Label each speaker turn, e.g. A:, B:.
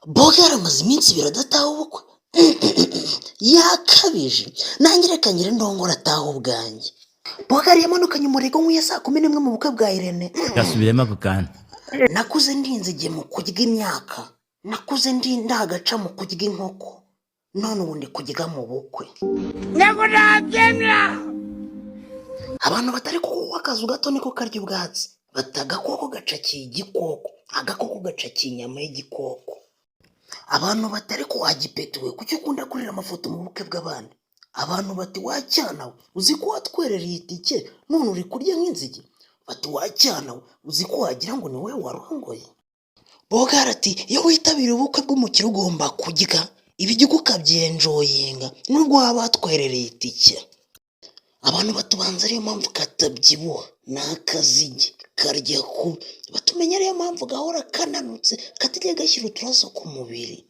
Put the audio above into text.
A: boga yaramaze iminsi ibiri adataha ubukwe. Yakabije nanjye reka ngire ndongora ataha ubwanjye. Boga yari yamanukanye umurego nk'iya saa 11 mu bukwe bwa Irene.
B: Gasubiremo ako kantu.
A: Nakuze ndinzige mu kurya imyaka, nakuze ndi ndagaca mu kurya inkoko, none ubu ndi kurya mu bukwe.
C: Ntabwo nabyemera.
A: Abantu batari kukuha akazu gato niko karya ubwatsi, batagakoko gacakiye igikoko, agakoko gacakiye inyama y'igikoko. Abantu batari kuwagipetuwe kuki ukunda kurira amafoto mu bukwe bw'abandi. Abantu bati wacyana we uzi ko watwerereye itike none uri kurya nk'inzige. Bati wacyana we uzi ko wagira ngo ni wowe warongoye. Boga ati iyo witabira ubukwe bw'umukire ugomba kurya ibiryo ukabyenjoyinga nubwo waba watwerereye itike. Abantu batubanza ariyo mpamvu katabyibuha n'akazige karya kubi, batumenya ariyo mpamvu gahora kananutse katajya gashyira uturaso ku mubiri.